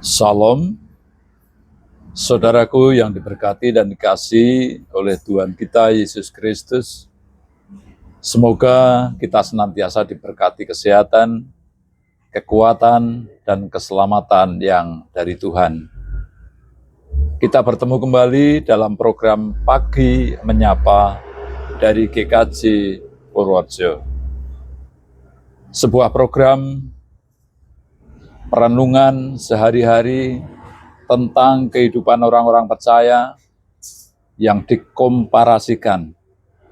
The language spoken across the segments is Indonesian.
Salam, saudaraku yang diberkati dan dikasihi oleh Tuhan kita Yesus Kristus. Semoga kita senantiasa diberkati kesehatan, kekuatan, dan keselamatan yang dari Tuhan. Kita bertemu kembali dalam program Pagi Menyapa dari GKJ Purworejo. Sebuah program perenungan sehari-hari tentang kehidupan orang-orang percaya yang dikomparasikan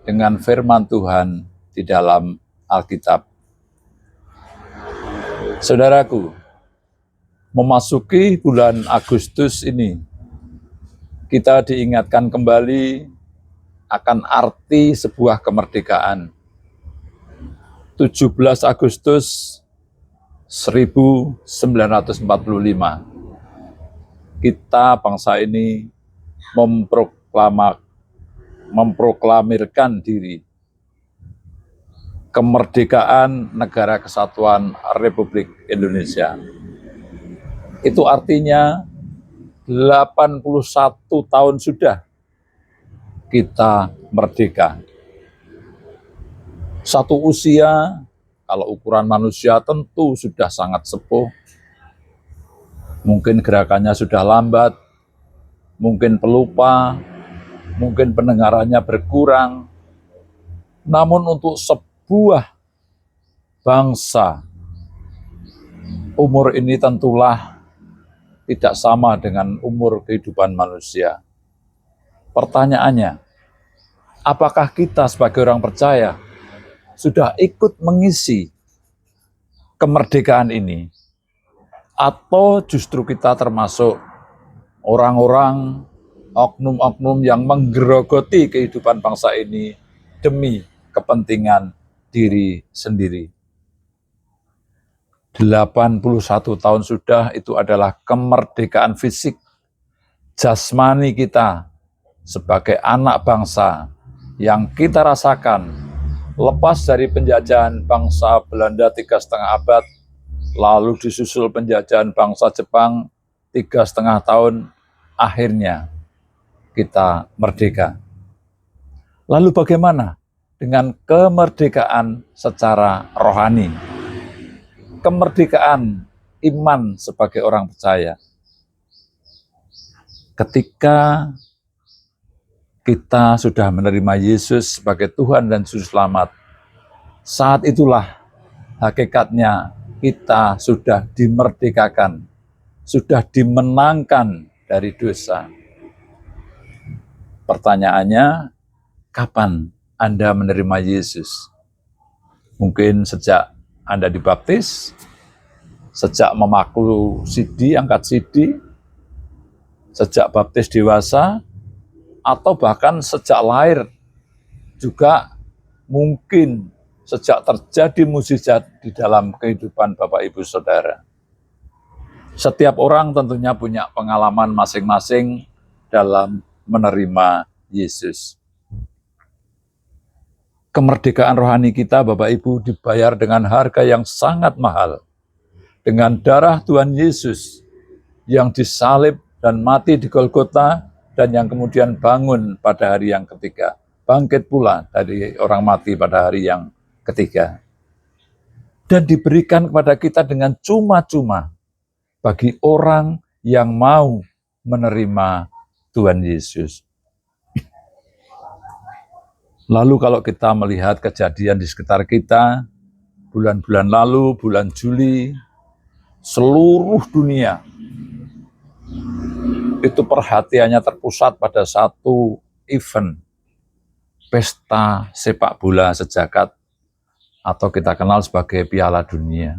dengan firman Tuhan di dalam Alkitab. Saudaraku, memasuki bulan Agustus ini, kita diingatkan kembali akan arti sebuah kemerdekaan. 17 Agustus 1945, kita bangsa ini memproklamirkan diri kemerdekaan Negara Kesatuan Republik Indonesia. Itu artinya 81 tahun sudah kita merdeka. Satu usia, kalau ukuran manusia tentu sudah sangat sepuh, mungkin gerakannya sudah lambat, mungkin pelupa, mungkin pendengarannya berkurang. Namun untuk sebuah bangsa, umur ini tentulah tidak sama dengan umur kehidupan manusia. Pertanyaannya, apakah kita sebagai orang percaya sudah ikut mengisi kemerdekaan ini? Atau justru kita termasuk orang-orang, oknum-oknum yang menggerogoti kehidupan bangsa ini demi kepentingan diri sendiri? 81 tahun sudah, itu adalah kemerdekaan fisik, jasmani kita sebagai anak bangsa yang kita rasakan lepas dari penjajahan bangsa Belanda 3,5 abad, lalu disusul penjajahan bangsa Jepang 3,5 tahun, akhirnya kita merdeka. Lalu bagaimana dengan kemerdekaan secara rohani? Kemerdekaan iman sebagai orang percaya. Ketika kita sudah menerima Yesus sebagai Tuhan dan Juru Selamat, saat itulah hakikatnya kita sudah dimerdekakan, sudah dimenangkan dari dosa. Pertanyaannya, kapan Anda menerima Yesus? Mungkin sejak Anda dibaptis, sejak memaku CD, angkat CD, sejak baptis dewasa, atau bahkan sejak lahir, juga mungkin sejak terjadi mukjizat di dalam kehidupan Bapak Ibu Saudara. Setiap orang tentunya punya pengalaman masing-masing dalam menerima Yesus. Kemerdekaan rohani kita, Bapak Ibu, dibayar dengan harga yang sangat mahal. Dengan darah Tuhan Yesus yang disalib dan mati di Golgota, dan yang kemudian bangun pada hari yang ketiga. Bangkit pula dari orang mati pada hari yang ketiga. Dan diberikan kepada kita dengan cuma-cuma bagi orang yang mau menerima Tuhan Yesus. Lalu kalau kita melihat kejadian di sekitar kita, bulan-bulan lalu, bulan Juli, seluruh dunia itu perhatiannya terpusat pada satu event, pesta sepak bola sejagat, atau kita kenal sebagai Piala Dunia,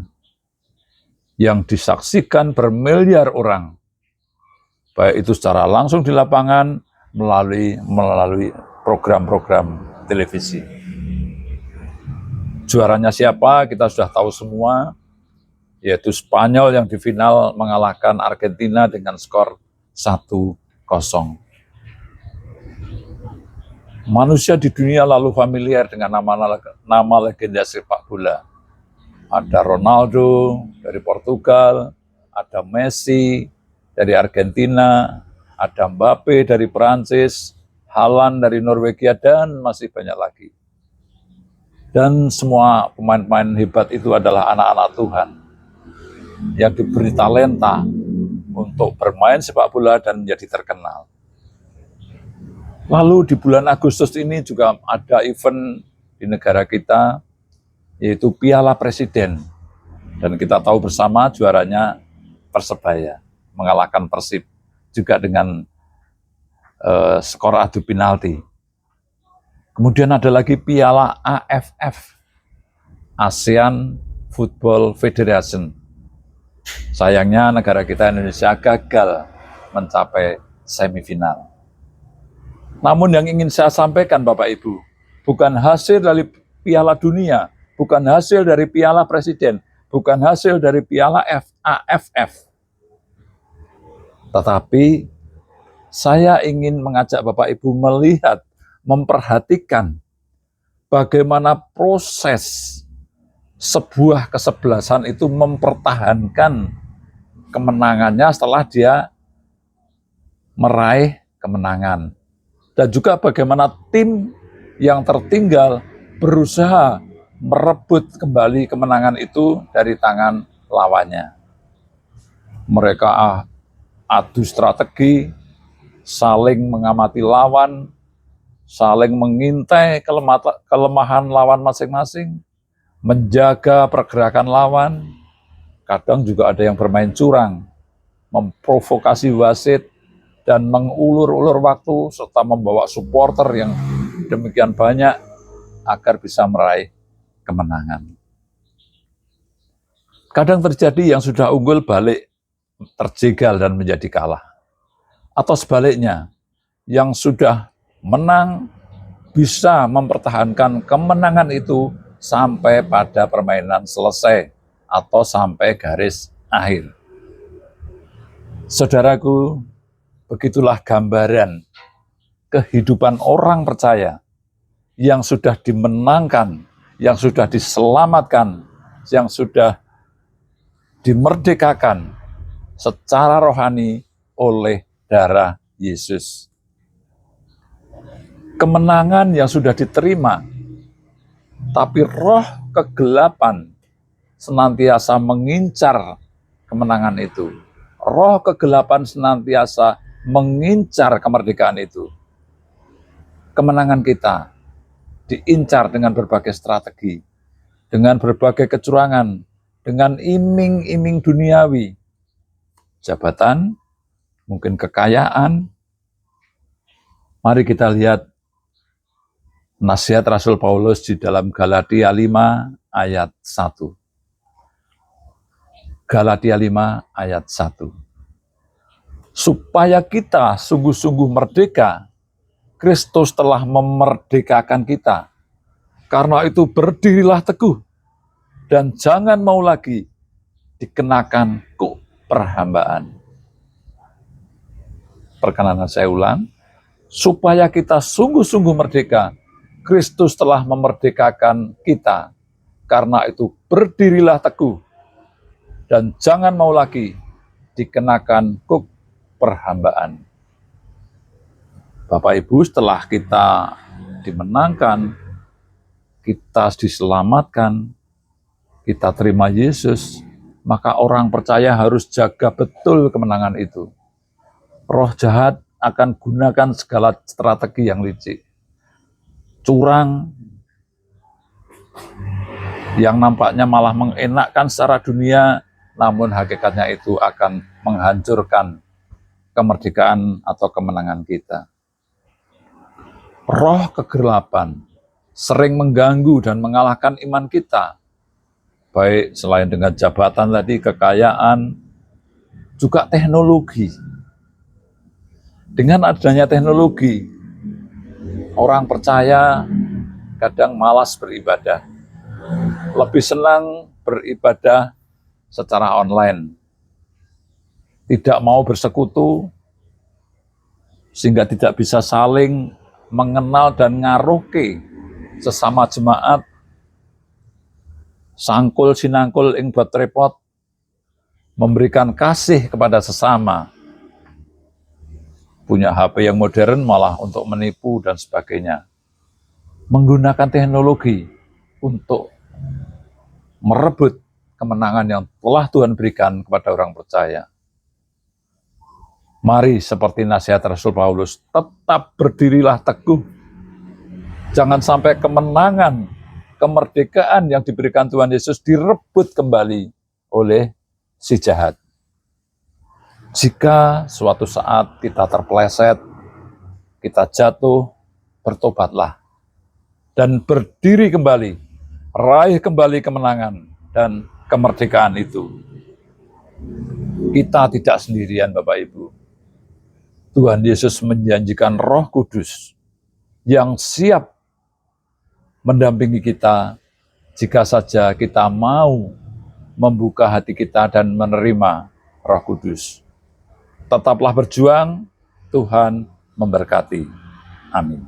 yang disaksikan bermiliar orang, baik itu secara langsung di lapangan, melalui program-program televisi. Juaranya siapa, kita sudah tahu semua, yaitu Spanyol yang di final mengalahkan Argentina dengan skor 1-0. Manusia di dunia lalu familiar dengan nama legenda sepak bola. Ada Ronaldo dari Portugal, ada Messi dari Argentina, ada Mbappe dari Perancis, Haaland dari Norwegia, dan masih banyak lagi. Dan semua pemain-pemain hebat itu adalah anak-anak Tuhan yang diberi talenta untuk bermain sepak bola dan menjadi terkenal. Lalu di bulan Agustus ini juga ada event di negara kita, yaitu Piala Presiden. Dan kita tahu bersama juaranya Persebaya, mengalahkan Persib juga dengan skor adu penalti. Kemudian ada lagi Piala AFF, ASEAN Football Federation. Sayangnya negara kita Indonesia gagal mencapai semifinal. Namun yang ingin saya sampaikan Bapak Ibu, bukan hasil dari Piala Dunia, bukan hasil dari Piala Presiden, bukan hasil dari Piala AFF. Tetapi saya ingin mengajak Bapak Ibu melihat, memperhatikan bagaimana proses sebuah kesebelasan itu mempertahankan kemenangannya setelah dia meraih kemenangan. Dan juga bagaimana tim yang tertinggal berusaha merebut kembali kemenangan itu dari tangan lawannya. Mereka adu strategi, saling mengamati lawan, saling mengintai kelemahan lawan masing-masing, menjaga pergerakan lawan. Kadang juga ada yang bermain curang, memprovokasi wasit, dan mengulur-ulur waktu, serta membawa supporter yang demikian banyak agar bisa meraih kemenangan. Kadang terjadi yang sudah unggul balik terjegal dan menjadi kalah. Atau sebaliknya, yang sudah menang bisa mempertahankan kemenangan itu sampai pada permainan selesai atau sampai garis akhir. Saudaraku, begitulah gambaran kehidupan orang percaya yang sudah dimenangkan, yang sudah diselamatkan, yang sudah dimerdekakan secara rohani oleh darah Yesus. Kemenangan yang sudah diterima, tapi roh kegelapan senantiasa mengincar kemenangan itu. Roh kegelapan senantiasa mengincar kemerdekaan itu. Kemenangan kita diincar dengan berbagai strategi, dengan berbagai kecurangan, dengan iming-iming duniawi, jabatan, mungkin kekayaan. Mari kita lihat nasihat Rasul Paulus di dalam Galatia 5 ayat 1. Galatia 5 ayat 1. Supaya kita sungguh-sungguh merdeka, Kristus telah memerdekakan kita. Karena itu berdirilah teguh, dan jangan mau lagi dikenakan perhambaan. Perkenanan saya ulang, supaya kita sungguh-sungguh merdeka, Kristus telah memerdekakan kita. Karena itu berdirilah teguh, dan jangan mau lagi dikenakan perhambaan. Bapak Ibu, setelah kita dimenangkan, kita diselamatkan, kita terima Yesus, maka orang percaya harus jaga betul kemenangan itu. Roh jahat akan gunakan segala strategi yang licik. Curang, yang nampaknya malah mengenakkan secara dunia, namun hakikatnya itu akan menghancurkan kemerdekaan atau kemenangan kita. Roh kegelapan sering mengganggu dan mengalahkan iman kita, baik selain dengan jabatan tadi, kekayaan, juga teknologi. Dengan adanya teknologi, orang percaya kadang malas beribadah, lebih senang beribadah secara online, tidak mau bersekutu, sehingga tidak bisa saling mengenal dan ngaruhke sesama jemaat, sangkul sinangkul ing buat repot, memberikan kasih kepada sesama, punya HP yang modern malah untuk menipu dan sebagainya. Menggunakan teknologi untuk merebut kemenangan yang telah Tuhan berikan kepada orang percaya. Mari seperti nasihat Rasul Paulus, tetap berdirilah teguh. Jangan sampai kemenangan, kemerdekaan yang diberikan Tuhan Yesus direbut kembali oleh si jahat. Jika suatu saat kita terpeleset, kita jatuh, bertobatlah. Dan berdiri kembali, raih kembali kemenangan dan kemerdekaan itu. Kita tidak sendirian, Bapak Ibu. Tuhan Yesus menjanjikan Roh Kudus yang siap mendampingi kita jika saja kita mau membuka hati kita dan menerima Roh Kudus. Tetaplah berjuang, Tuhan memberkati. Amin.